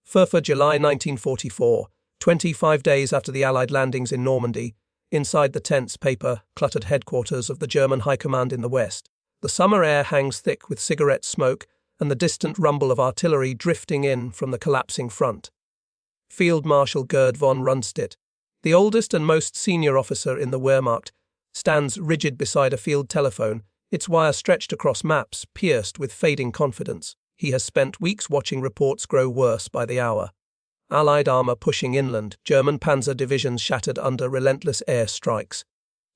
July 1944, 25 days after the Allied landings in Normandy, inside the tense, paper-cluttered headquarters of the German High Command in the west. The summer air hangs thick with cigarette smoke and the distant rumble of artillery drifting in from the collapsing front. Field Marshal Gerd von Rundstedt, the oldest and most senior officer in the Wehrmacht, stands rigid beside a field telephone, its wire stretched across maps, pierced with fading confidence. He has spent weeks watching reports grow worse by the hour. Allied armour pushing inland, German panzer divisions shattered under relentless air strikes.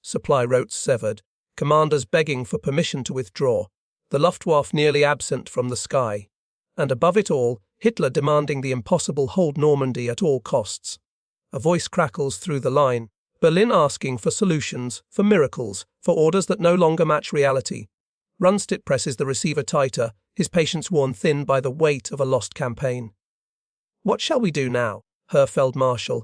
Supply routes severed, commanders begging for permission to withdraw, the Luftwaffe nearly absent from the sky. And above it all, Hitler demanding the impossible hold Normandy at all costs. A voice crackles through the line, Berlin asking for solutions, for miracles, for orders that no longer match reality. Rundstedt presses the receiver tighter, his patience worn thin by the weight of a lost campaign. What shall we do now, Herr Feldmarschall?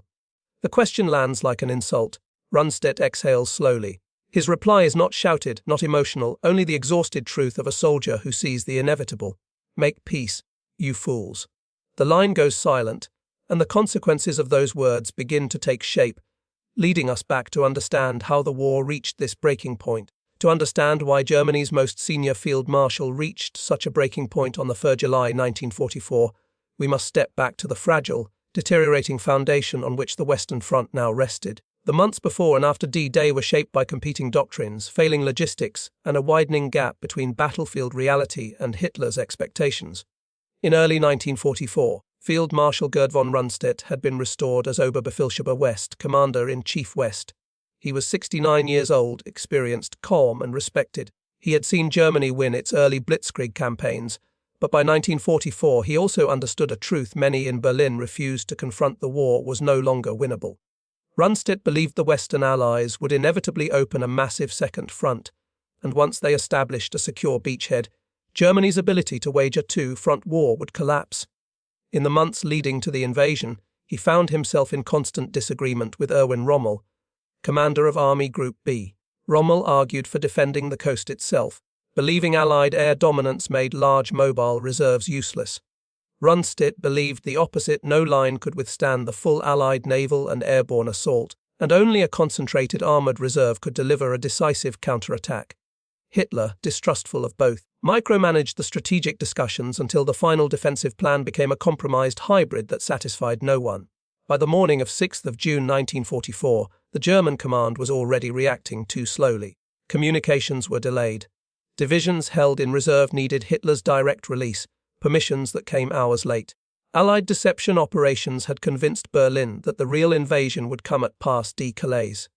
The question lands like an insult. Rundstedt exhales slowly. His reply is not shouted, not emotional, only the exhausted truth of a soldier who sees the inevitable. Make peace, you fools. The line goes silent, and the consequences of those words begin to take shape, leading us back to understand how the war reached this breaking point, to understand why Germany's most senior field marshal reached such a breaking point on the 3rd July 1944. We must step back to the fragile, deteriorating foundation on which the Western Front now rested. The months before and after D-Day were shaped by competing doctrines, failing logistics, and a widening gap between battlefield reality and Hitler's expectations. In early 1944, Field Marshal Gerd von Rundstedt had been restored as Oberbefehlshaber West, Commander-in-Chief West. He was 69 years old, experienced, calm, and respected. He had seen Germany win its early blitzkrieg campaigns, but by 1944 he also understood a truth many in Berlin refused to confront: the war was no longer winnable. Rundstedt believed the Western Allies would inevitably open a massive second front, and once they established a secure beachhead, Germany's ability to wage a two-front war would collapse. In the months leading to the invasion, he found himself in constant disagreement with Erwin Rommel, commander of Army Group B. Rommel argued for defending the coast itself, believing Allied air dominance made large mobile reserves useless. Rundstedt believed the opposite: no line could withstand the full Allied naval and airborne assault, and only a concentrated armoured reserve could deliver a decisive counterattack. Hitler, distrustful of both, micromanaged the strategic discussions until the final defensive plan became a compromised hybrid that satisfied no one. By the morning of 6th of June 1944, the German command was already reacting too slowly. Communications were delayed. Divisions held in reserve needed Hitler's direct release, permissions that came hours late. Allied deception operations had convinced Berlin that the real invasion would come at Pas de Calais.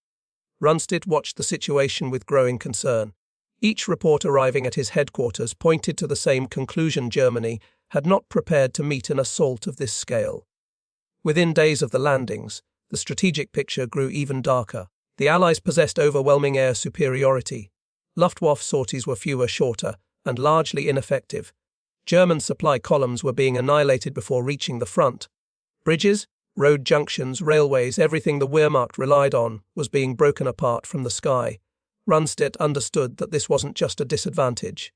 Rundstedt watched the situation with growing concern. Each report arriving at his headquarters pointed to the same conclusion: Germany had not prepared to meet an assault of this scale. Within days of the landings, the strategic picture grew even darker. The Allies possessed overwhelming air superiority. Luftwaffe sorties were fewer, shorter, and largely ineffective. German supply columns were being annihilated before reaching the front. Bridges, road junctions, railways, everything the Wehrmacht relied on was being broken apart from the sky. Rundstedt understood that this wasn't just a disadvantage.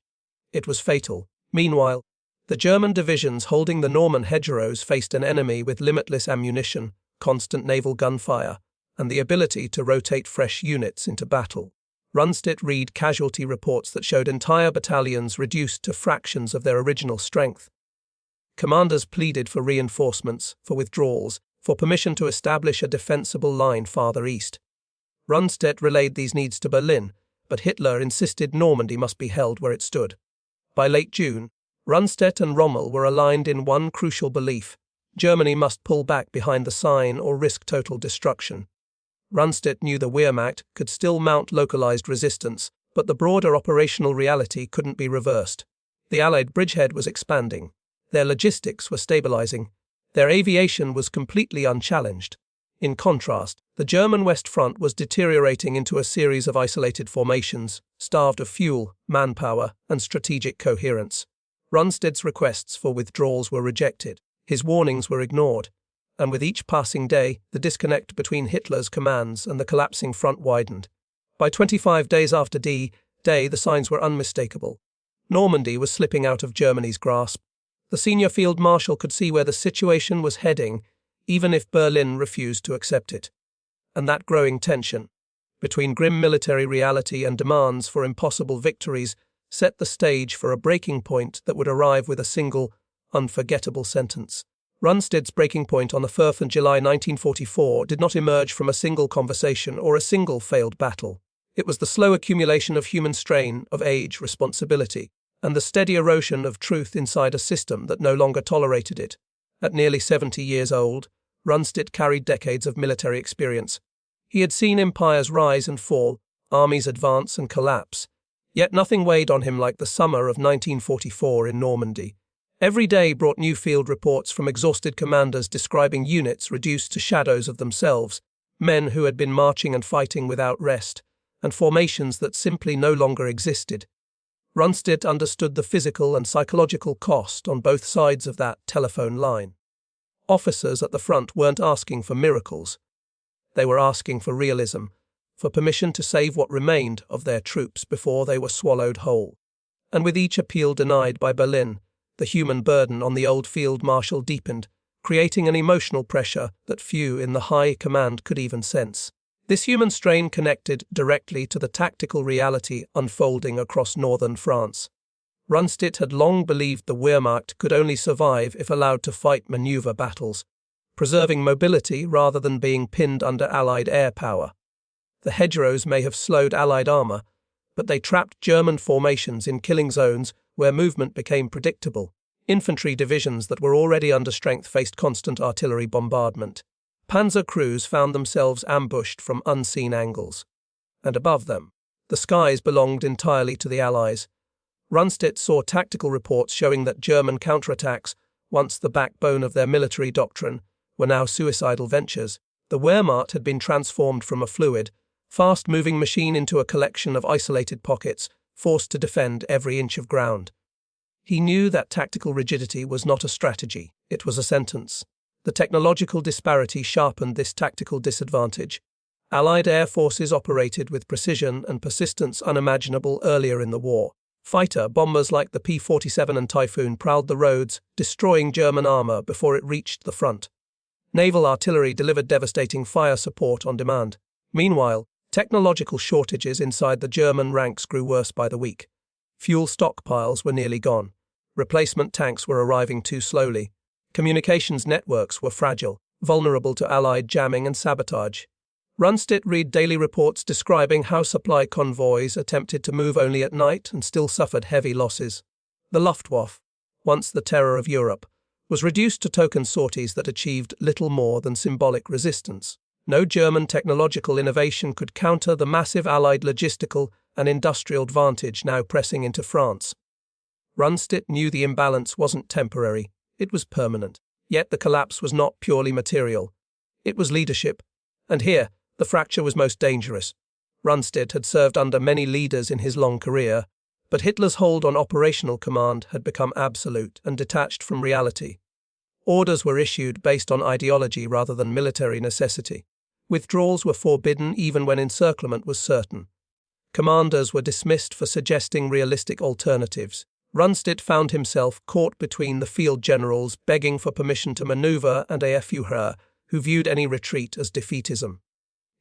It was fatal. Meanwhile, the German divisions holding the Norman hedgerows faced an enemy with limitless ammunition, constant naval gunfire, and the ability to rotate fresh units into battle. Rundstedt read casualty reports that showed entire battalions reduced to fractions of their original strength. Commanders pleaded for reinforcements, for withdrawals, for permission to establish a defensible line farther east. Rundstedt relayed these needs to Berlin, but Hitler insisted Normandy must be held where it stood. By late June, Rundstedt and Rommel were aligned in one crucial belief: Germany must pull back behind the Seine or risk total destruction. Rundstedt knew the Wehrmacht could still mount localized resistance, but the broader operational reality couldn't be reversed. The Allied bridgehead was expanding. Their logistics were stabilizing. Their aviation was completely unchallenged. In contrast, the German West Front was deteriorating into a series of isolated formations, starved of fuel, manpower, and strategic coherence. Rundstedt's requests for withdrawals were rejected. His warnings were ignored. And with each passing day, the disconnect between Hitler's commands and the collapsing front widened. By 25 days after D-Day, the signs were unmistakable. Normandy was slipping out of Germany's grasp. The senior field marshal could see where the situation was heading, even if Berlin refused to accept it. And that growing tension between grim military reality and demands for impossible victories set the stage for a breaking point that would arrive with a single, unforgettable sentence. Rundstedt's breaking point on the 4th of July 1944 did not emerge from a single conversation or a single failed battle. It was the slow accumulation of human strain, of age, responsibility, and the steady erosion of truth inside a system that no longer tolerated it. At nearly 70 years old, Rundstedt carried decades of military experience. He had seen empires rise and fall, armies advance and collapse, yet nothing weighed on him like the summer of 1944 in Normandy. Every day brought new field reports from exhausted commanders describing units reduced to shadows of themselves, men who had been marching and fighting without rest, and formations that simply no longer existed. Rundstedt understood the physical and psychological cost on both sides of that telephone line. Officers at the front weren't asking for miracles. They were asking for realism, for permission to save what remained of their troops before they were swallowed whole. And with each appeal denied by Berlin, the human burden on the old field marshal deepened, creating an emotional pressure that few in the high command could even sense. This human strain connected directly to the tactical reality unfolding across northern France. Rundstedt had long believed the Wehrmacht could only survive if allowed to fight maneuver battles, preserving mobility rather than being pinned under Allied air power. The hedgerows may have slowed Allied armour, but they trapped German formations in killing zones where movement became predictable. Infantry divisions that were already under strength faced constant artillery bombardment. Panzer crews found themselves ambushed from unseen angles. And above them, the skies belonged entirely to the Allies. Rundstedt saw tactical reports showing that German counterattacks, once the backbone of their military doctrine, were now suicidal ventures. The Wehrmacht had been transformed from a fluid, fast-moving machine into a collection of isolated pockets, forced to defend every inch of ground. He knew that tactical rigidity was not a strategy, it was a sentence. The technological disparity sharpened this tactical disadvantage. Allied air forces operated with precision and persistence unimaginable earlier in the war. Fighter bombers like the P-47 and Typhoon prowled the roads, destroying German armour before it reached the front. Naval artillery delivered devastating fire support on demand. Meanwhile, technological shortages inside the German ranks grew worse by the week. Fuel stockpiles were nearly gone. Replacement tanks were arriving too slowly. Communications networks were fragile, vulnerable to Allied jamming and sabotage. Rundstedt read daily reports describing how supply convoys attempted to move only at night and still suffered heavy losses. The Luftwaffe, once the terror of Europe, was reduced to token sorties that achieved little more than symbolic resistance. No German technological innovation could counter the massive Allied logistical and industrial advantage now pressing into France. Rundstedt knew the imbalance wasn't temporary, it was permanent. Yet the collapse was not purely material. It was leadership. And here, the fracture was most dangerous. Rundstedt had served under many leaders in his long career, but Hitler's hold on operational command had become absolute and detached from reality. Orders were issued based on ideology rather than military necessity. Withdrawals were forbidden even when encirclement was certain. Commanders were dismissed for suggesting realistic alternatives. Rundstedt found himself caught between the field generals begging for permission to maneuver and a Führer who viewed any retreat as defeatism.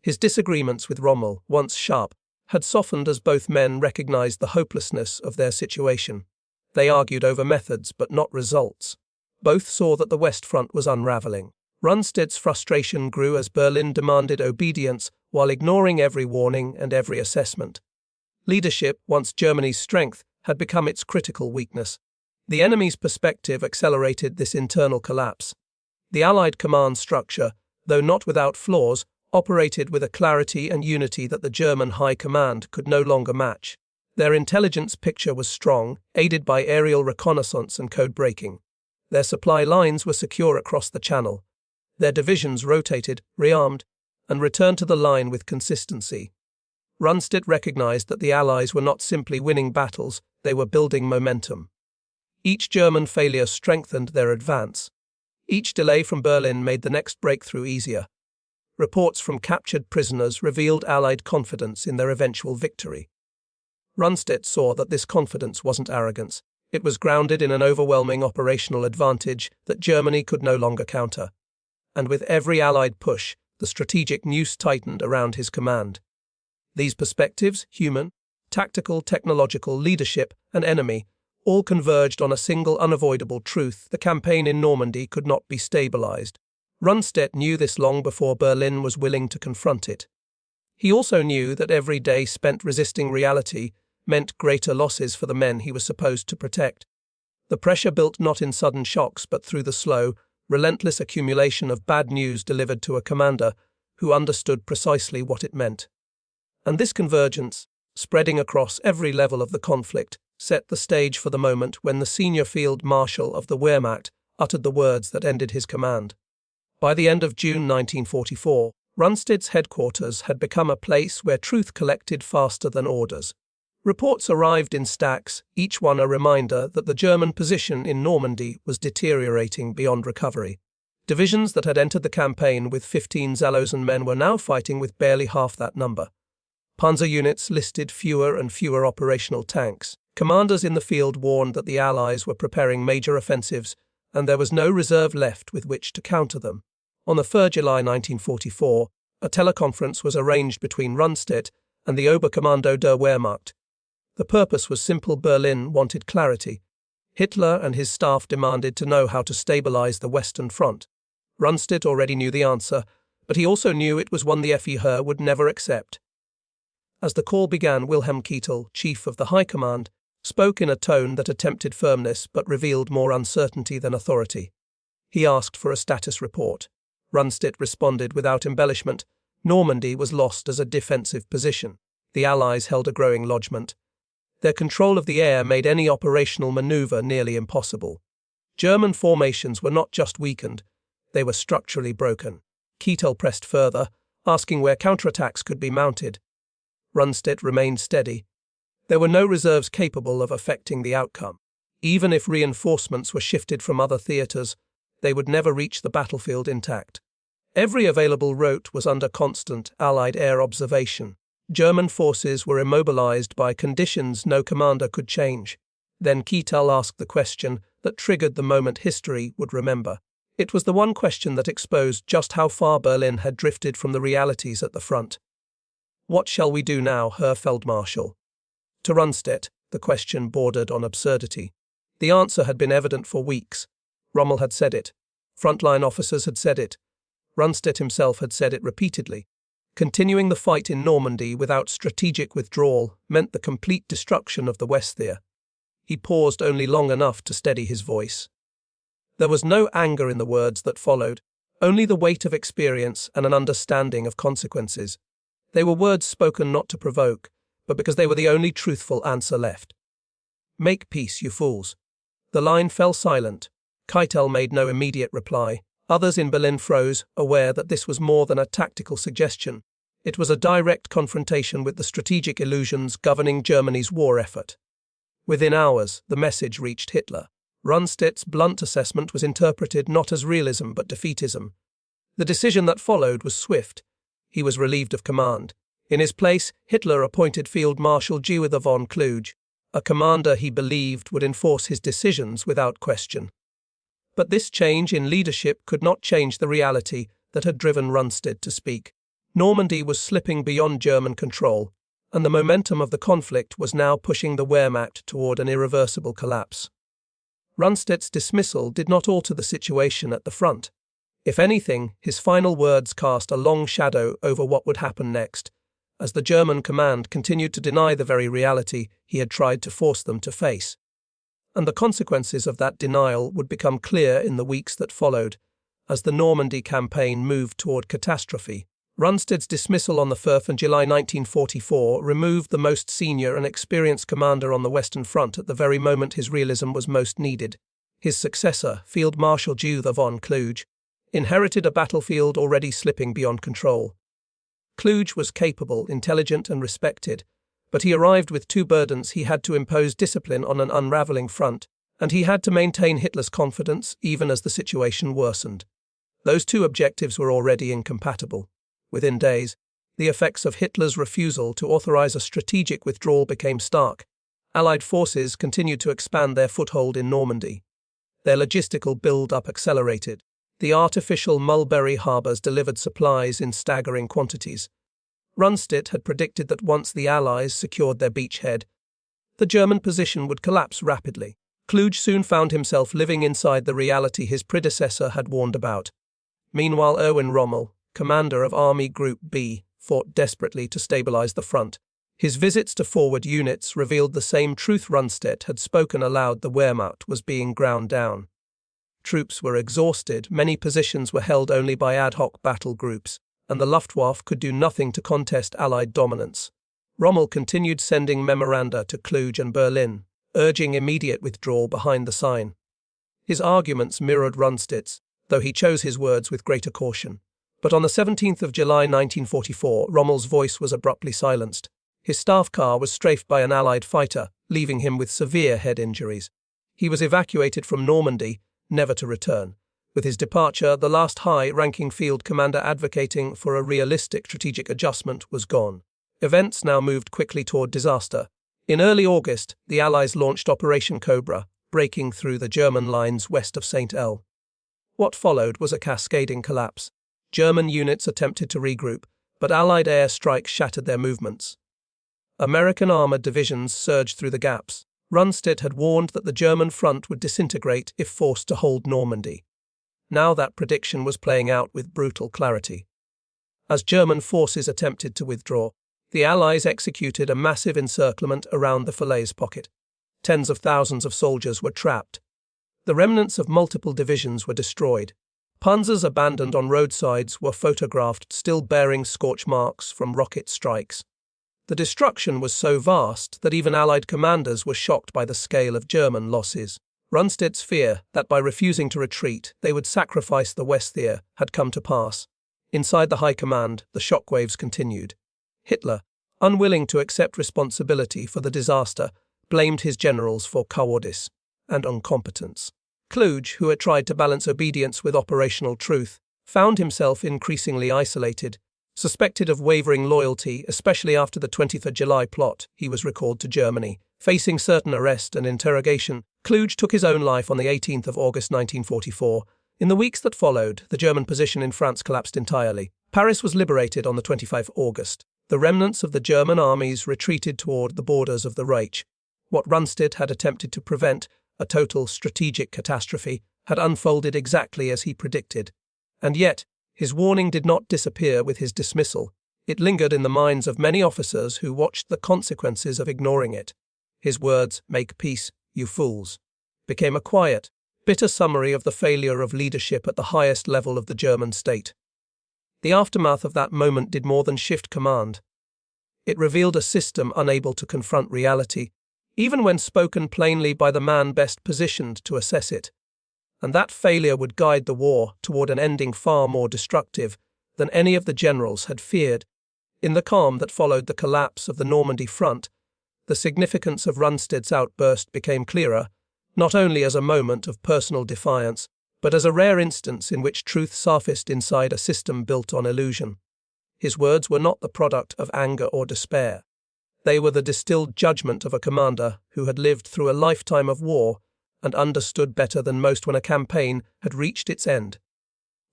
His disagreements with Rommel, once sharp, had softened as both men recognized the hopelessness of their situation. They argued over methods but not results. Both saw that the West Front was unraveling. Rundstedt's frustration grew as Berlin demanded obedience while ignoring every warning and every assessment. Leadership, once Germany's strength, had become its critical weakness. The enemy's perspective accelerated this internal collapse. The Allied command structure, though not without flaws, operated with a clarity and unity that the German high command could no longer match. Their intelligence picture was strong, aided by aerial reconnaissance and code-breaking. Their supply lines were secure across the Channel. Their divisions rotated, rearmed, and returned to the line with consistency. Rundstedt recognized that the Allies were not simply winning battles, they were building momentum. Each German failure strengthened their advance. Each delay from Berlin made the next breakthrough easier. Reports from captured prisoners revealed Allied confidence in their eventual victory. Rundstedt saw that this confidence wasn't arrogance, It was grounded in an overwhelming operational advantage that Germany could no longer counter. And with every Allied push, the strategic noose tightened around his command. These perspectives, human, tactical, technological, leadership, and enemy, all converged on a single unavoidable truth: the campaign in Normandy could not be stabilized. Rundstedt knew this long before Berlin was willing to confront it. He also knew that every day spent resisting reality meant greater losses for the men he was supposed to protect. The pressure built not in sudden shocks but through the slow, relentless accumulation of bad news delivered to a commander who understood precisely what it meant. And this convergence, spreading across every level of the conflict, set the stage for the moment when the senior field marshal of the Wehrmacht uttered the words that ended his command. By the end of June 1944, Rundstedt's headquarters had become a place where truth collected faster than orders. Reports arrived in stacks, each one a reminder that the German position in Normandy was deteriorating beyond recovery. Divisions that had entered the campaign with 15,000 men were now fighting with barely half that number. Panzer units listed fewer and fewer operational tanks. Commanders in the field warned that the Allies were preparing major offensives, and there was no reserve left with which to counter them. On the 3rd July 1944, a teleconference was arranged between Rundstedt and the Oberkommando der Wehrmacht. The purpose was simple: Berlin wanted clarity. Hitler and his staff demanded to know how to stabilize the Western Front. Rundstedt already knew the answer, but he also knew it was one the FEH would never accept. As the call began, Wilhelm Keitel, chief of the High Command, spoke in a tone that attempted firmness but revealed more uncertainty than authority. He asked for a status report. Rundstedt responded without embellishment. Normandy was lost as a defensive position. The Allies held a growing lodgment. Their control of the air made any operational maneuver nearly impossible. German formations were not just weakened, they were structurally broken. Keitel pressed further, asking where counterattacks could be mounted. Rundstedt remained steady. There were no reserves capable of affecting the outcome. Even if reinforcements were shifted from other theatres, they would never reach the battlefield intact. Every available route was under constant Allied air observation. German forces were immobilized by conditions no commander could change. Then Keitel asked the question that triggered the moment history would remember. It was the one question that exposed just how far Berlin had drifted from the realities at the front. "What shall we do now, Herr Feldmarschall?" To Rundstedt, the question bordered on absurdity. The answer had been evident for weeks. Rommel had said it. Frontline officers had said it. Rundstedt himself had said it repeatedly. Continuing the fight in Normandy without strategic withdrawal meant the complete destruction of the Westtheer. He paused only long enough to steady his voice. There was no anger in the words that followed, only the weight of experience and an understanding of consequences. They were words spoken not to provoke, but because they were the only truthful answer left. "Make peace, you fools." The line fell silent. Keitel made no immediate reply. Others in Berlin froze, aware that this was more than a tactical suggestion. It was a direct confrontation with the strategic illusions governing Germany's war effort. Within hours, the message reached Hitler. Rundstedt's blunt assessment was interpreted not as realism but defeatism. The decision that followed was swift. He was relieved of command. In his place, Hitler appointed Field Marshal Gerd von Rundstedt, a commander he believed would enforce his decisions without question. But this change in leadership could not change the reality that had driven Rundstedt to speak. Normandy was slipping beyond German control, and the momentum of the conflict was now pushing the Wehrmacht toward an irreversible collapse. Rundstedt's dismissal did not alter the situation at the front. If anything, his final words cast a long shadow over what would happen next, as the German command continued to deny the very reality he had tried to force them to face. And the consequences of that denial would become clear in the weeks that followed, as the Normandy campaign moved toward catastrophe. Rundstedt's dismissal on the 4th of July 1944 removed the most senior and experienced commander on the Western Front at the very moment his realism was most needed. His successor, Field Marshal Gerd von Rundstedt, inherited a battlefield already slipping beyond control. Rundstedt was capable, intelligent, and respected, but he arrived with two burdens: he had to impose discipline on an unraveling front, and he had to maintain Hitler's confidence even as the situation worsened. Those two objectives were already incompatible. Within days, the effects of Hitler's refusal to authorize a strategic withdrawal became stark. Allied forces continued to expand their foothold in Normandy. Their logistical build-up accelerated. The artificial Mulberry harbours delivered supplies in staggering quantities. Rundstedt had predicted that once the Allies secured their beachhead, the German position would collapse rapidly. Kluge soon found himself living inside the reality his predecessor had warned about. Meanwhile, Erwin Rommel, commander of Army Group B, fought desperately to stabilize the front. His visits to forward units revealed the same truth. Rundstedt had spoken aloud. The Wehrmacht was being ground down. Troops were exhausted, many positions were held only by ad hoc battle groups, and the Luftwaffe could do nothing to contest Allied dominance. Rommel continued sending memoranda to Kluge and Berlin, urging immediate withdrawal behind the Seine. His arguments mirrored Rundstedt's, though he chose his words with greater caution. But on the 17th of July 1944, Rommel's voice was abruptly silenced. His staff car was strafed by an Allied fighter, leaving him with severe head injuries. He was evacuated from Normandy, never to return. With his departure, the last high-ranking field commander advocating for a realistic strategic adjustment was gone. Events now moved quickly toward disaster. In early August, the Allies launched Operation Cobra, breaking through the German lines west of St. El. What followed was a cascading collapse. German units attempted to regroup, but Allied air strikes shattered their movements. American armored divisions surged through the gaps. Rundstedt had warned that the German front would disintegrate if forced to hold Normandy. Now that prediction was playing out with brutal clarity. As German forces attempted to withdraw, the Allies executed a massive encirclement around the Falaise pocket. Tens of thousands of soldiers were trapped. The remnants of multiple divisions were destroyed. Panzers abandoned on roadsides were photographed, still bearing scorch marks from rocket strikes. The destruction was so vast that even Allied commanders were shocked by the scale of German losses. Rundstedt's fear that by refusing to retreat they would sacrifice the Westtheer had come to pass. Inside the High Command, the shockwaves continued. Hitler, unwilling to accept responsibility for the disaster, blamed his generals for cowardice and incompetence. Kluge, who had tried to balance obedience with operational truth, found himself increasingly isolated. Suspected of wavering loyalty, especially after the 20th of July plot, he was recalled to Germany. Facing certain arrest and interrogation, Kluge took his own life on the 18th of August 1944. In the weeks that followed, the German position in France collapsed entirely. Paris was liberated on the 25th of August. The remnants of the German armies retreated toward the borders of the Reich. What Rundstedt had attempted to prevent, a total strategic catastrophe, had unfolded exactly as he predicted. And yet, his warning did not disappear with his dismissal. It lingered in the minds of many officers who watched the consequences of ignoring it. His words, "Make peace, you fools," became a quiet, bitter summary of the failure of leadership at the highest level of the German state. The aftermath of that moment did more than shift command. It revealed a system unable to confront reality, even when spoken plainly by the man best positioned to assess it. And that failure would guide the war toward an ending far more destructive than any of the generals had feared. In the calm that followed the collapse of the Normandy front, the significance of Rundstedt's outburst became clearer, not only as a moment of personal defiance, but as a rare instance in which truth surfaced inside a system built on illusion. His words were not the product of anger or despair. They were the distilled judgment of a commander who had lived through a lifetime of war and understood better than most when a campaign had reached its end.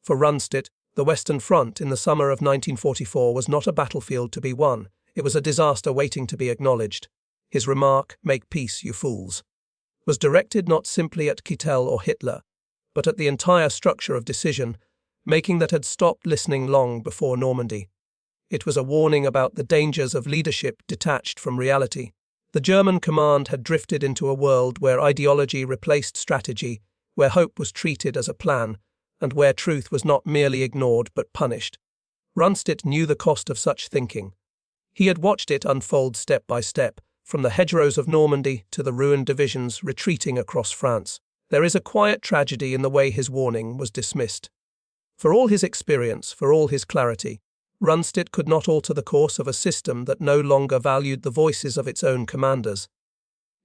For Rundstedt, the Western Front in the summer of 1944 was not a battlefield to be won, it was a disaster waiting to be acknowledged. His remark, "Make peace, you fools," was directed not simply at Keitel or Hitler, but at the entire structure of decision-making that had stopped listening long before Normandy. It was a warning about the dangers of leadership detached from reality. The German command had drifted into a world where ideology replaced strategy, where hope was treated as a plan, and where truth was not merely ignored but punished. Rundstedt knew the cost of such thinking. He had watched it unfold step by step, from the hedgerows of Normandy to the ruined divisions retreating across France. There is a quiet tragedy in the way his warning was dismissed. For all his experience, for all his clarity, Rundstedt could not alter the course of a system that no longer valued the voices of its own commanders.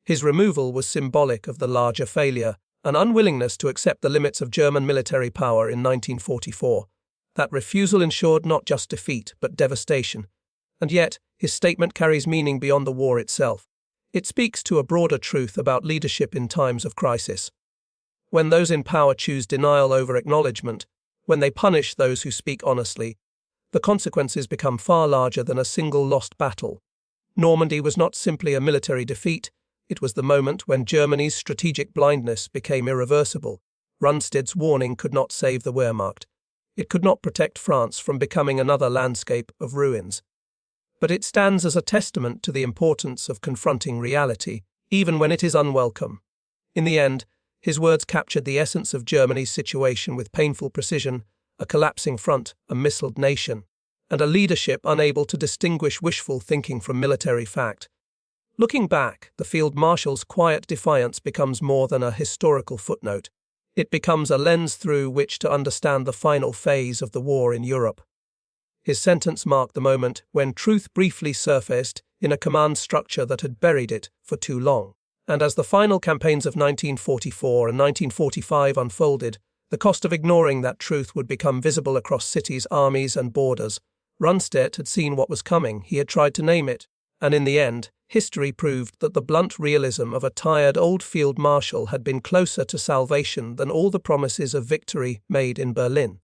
His removal was symbolic of the larger failure, an unwillingness to accept the limits of German military power in 1944. That refusal ensured not just defeat, but devastation. And yet, his statement carries meaning beyond the war itself. It speaks to a broader truth about leadership in times of crisis. When those in power choose denial over acknowledgement, when they punish those who speak honestly, the consequences become far larger than a single lost battle. Normandy was not simply a military defeat, it was the moment when Germany's strategic blindness became irreversible. Rundstedt's warning could not save the Wehrmacht. It could not protect France from becoming another landscape of ruins. But it stands as a testament to the importance of confronting reality, even when it is unwelcome. In the end, his words captured the essence of Germany's situation with painful precision: a collapsing front, a missiled nation, and a leadership unable to distinguish wishful thinking from military fact. Looking back, the Field Marshal's quiet defiance becomes more than a historical footnote. It becomes a lens through which to understand the final phase of the war in Europe. His sentence marked the moment when truth briefly surfaced in a command structure that had buried it for too long. And as the final campaigns of 1944 and 1945 unfolded, the cost of ignoring that truth would become visible across cities, armies, and borders. Rundstedt had seen what was coming, he had tried to name it, and in the end, history proved that the blunt realism of a tired old field marshal had been closer to salvation than all the promises of victory made in Berlin.